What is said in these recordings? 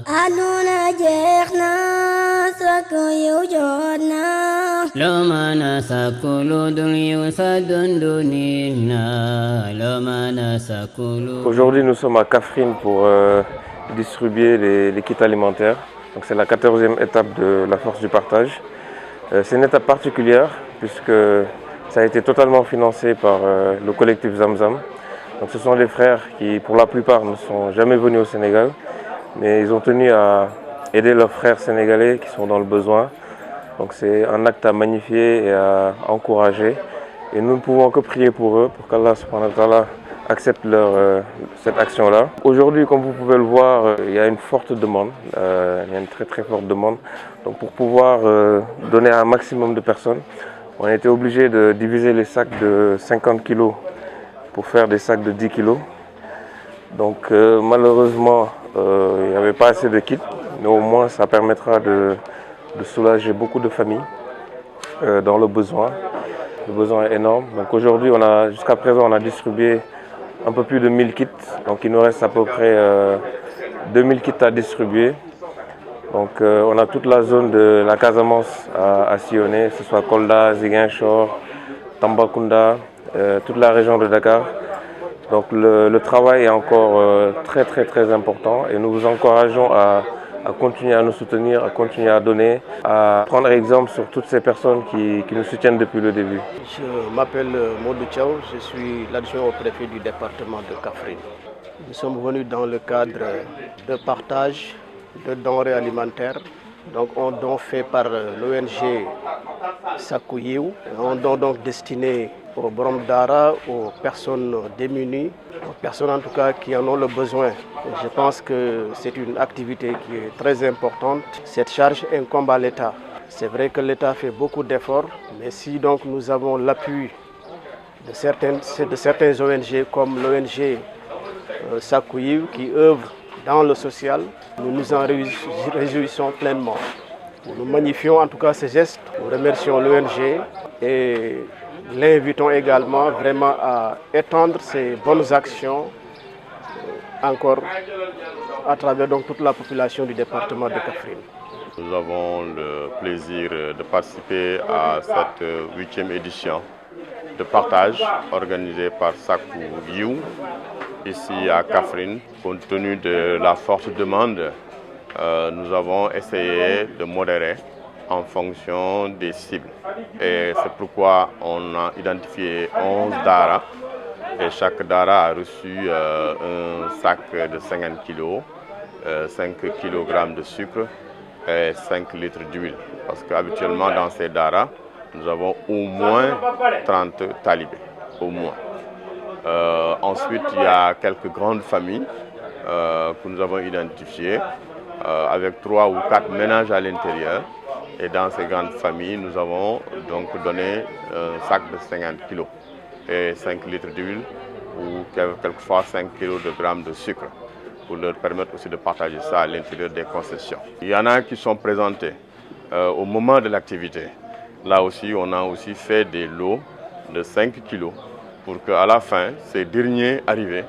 aduna jeex na sakku yiw jot na loo mën a sakku lu dul yiw sa dundu niil na loo mën a sakku lu. Aujourd'hui, nous sommes à Kaffrine pour distribuer les kits alimentaires. Donc, c'est la 14e étape de la force du partage. C'est une étape particulière puisque ça a été totalement financé par le collectif Zamzam. Donc, ce sont des frères qui, pour la plupart, ne sont jamais venus au Sénégal, mais ils ont tenu à aider leurs frères sénégalais qui sont dans le besoin. Donc, c'est un acte à magnifier et à encourager. Et nous ne pouvons que prier pour eux, pour qu'Allah subhanahu wa ta'ala accepte cette action-là. Aujourd'hui, comme vous pouvez le voir, il y a une forte demande, il y a une très forte demande. Donc pour pouvoir donner à un maximum de personnes, on a été obligé de diviser les sacs de 50 kg pour faire des sacs de 10 kg. Donc malheureusement, il n'y avait pas assez de kits, mais au moins ça permettra de soulager beaucoup de familles dans le besoin. Le besoin est énorme. Donc aujourd'hui, jusqu'à présent, on a distribué un peu plus de 1000 kits. Donc il nous reste à peu près 2000 kits à distribuer. Donc on a toute la zone de la Casamance à sillonner, que ce soit Kolda, Ziguinchor, Tambacounda, toute la région de Dakar. Donc le travail est encore très important et nous vous encourageons à continuer à nous soutenir, à continuer à donner, à prendre exemple sur toutes ces personnes qui nous soutiennent depuis le début. Je m'appelle Modou Thiaw, je suis l'adjoint au préfet du département de Kaffrine. Nous sommes venus dans le cadre de partage de denrées alimentaires. Donc un don fait par l'ONG Sakku Yiw, un don donc destiné aux Borom Dara, aux personnes démunies, aux personnes en tout cas qui en ont le besoin. Je pense que c'est une activité qui est très importante. Cette charge incombe à l'État. C'est vrai que l'État fait beaucoup d'efforts, mais si donc nous avons l'appui de certaines ONG comme l'ONG Sakku Yiw qui œuvre dans le social, nous nous en réjouissons pleinement. Nous magnifions en tout cas ces gestes, nous remercions l'ONG et l'invitons également vraiment à étendre ces bonnes actions encore à travers donc toute la population du département de Kaffrine. Nous avons le plaisir de participer à cette 8e édition de partage organisée par Sakku Yiw ici à Kaffrine. Compte tenu de la forte demande, nous avons essayé de modérer en fonction des cibles. Et c'est pourquoi on a identifié 11 daras et chaque dara a reçu un sac de 50 kg, 5 kg de sucre et 5 litres d'huile. Parce qu'habituellement dans ces daras, nous avons au moins 30 talibés, au moins. Ensuite, il y a quelques grandes familles que nous avons identifiées avec 3 ou 4 ménages à l'intérieur. Et dans ces grandes familles, nous avons donc donné un sac de 50 kg et 5 litres d'huile ou quelquefois 5 kg de sucre pour leur permettre aussi de partager ça à l'intérieur des concessions. Il y en a qui sont présentés au moment de l'activité. Là aussi, on a aussi fait des lots de 5 kg pour qu'à la fin, ces derniers arrivés,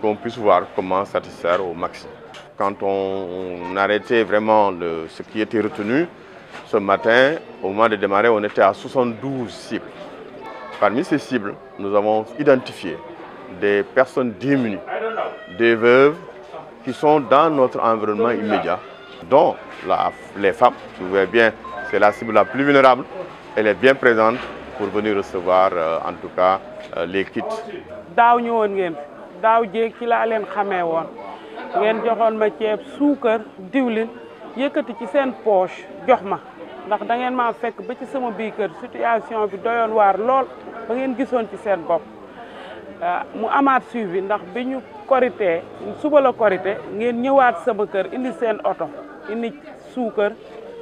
qu'on puisse voir comment satisfaire au maximum. Quand on arrêtait vraiment ce qui était retenu, ce matin, au moment de démarrer, on était à 72 cibles. Parmi ces cibles, nous avons identifié des personnes démunies, des veuves qui sont dans notre environnement immédiat, dont les femmes. Vous voyez bien, c'est la cible la plus vulnérable. Elle est bien présente pour venir recevoir, en tout cas, les kits. daaw ñëwoon ngeen daaw jéeg ci laa leen xamee woon ngeen joxoon ma ceeb suukar diwlin yëkkati ci seen poche jox ma ndax da ngeen maa fekk ba ci sama biir kër situation bi doyoon waar lool ba ngeen gisoon ci seen bopp mu amaat suivi ndax bi ñu korité suba la korité ngeen ñëwaat sama kër indi seen oto indi suukar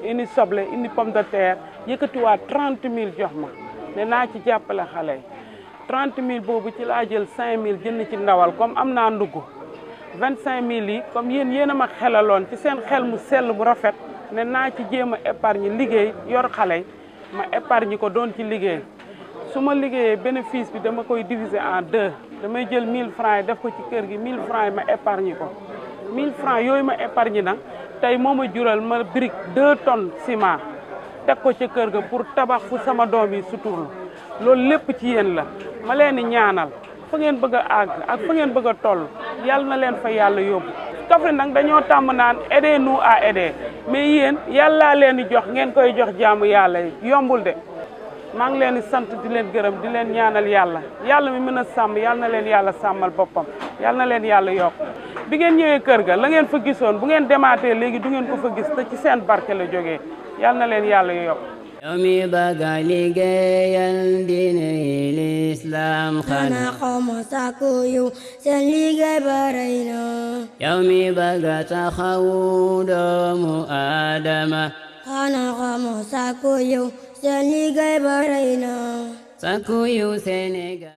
indi soble indi pomme de terre yëkkatiwaat 30 000 jox ma ne naa ci jàppale xale yi 30 000 boobu ci laa jël 5 000 jënd ci ndawal comme am naa ndugg 25 000 yi comme yéen a ma xelaloon ci seen xel mu sell bu rafet ne naa ci jéem a épargne liggéey yor xale yi ma épargne ko doon ci liggéey su ma liggéeyee bénéfice bi dama koy diviser en 2 damay jël 1000 francs yi def ko ci kër gi 1000 francs yi ma épargne ko 1000 francs yooyu ma épargne nag tey moo ma jural ma brique 2 tonnes ciment teg ko ca kër ga pour tabax fu sama doom yi suturlu loolu lépp ci yéen la ma leen di ñaanal fa ngeen bëgg a àgg ak fa ngeen bëgg a toll yàlla na leen fa yàlla yóbbu. Kaffrine nag dañoo tàmm naan aidez-nous à aider mais yéen yàllaa leen di jox ngeen koy jox jaamu yàlla yi yombul de maa ngi leen di sant di leen gërëm di leen ñaanal yàlla mi mën a sàmm yàlla na leen yàlla sàmmal boppam yàlla na leen yàlla yokk. bi ngeen ñëwee kër ga la ngeen fa gisoon bu ngeen demaatee léegi du ngeen ko fa gis te ci seen barke la jógee yàlla na leen yàlla yokk. yow mi bëgg a liggéeyal diine l'islam xanaa xawma sàkku yiw seen liggéey ba rëy na yow mi bëgg a taxawu doomu aadama xanaa xawma sàkku yiw seen liggéey ba rëy na sàkku yiw Sénégal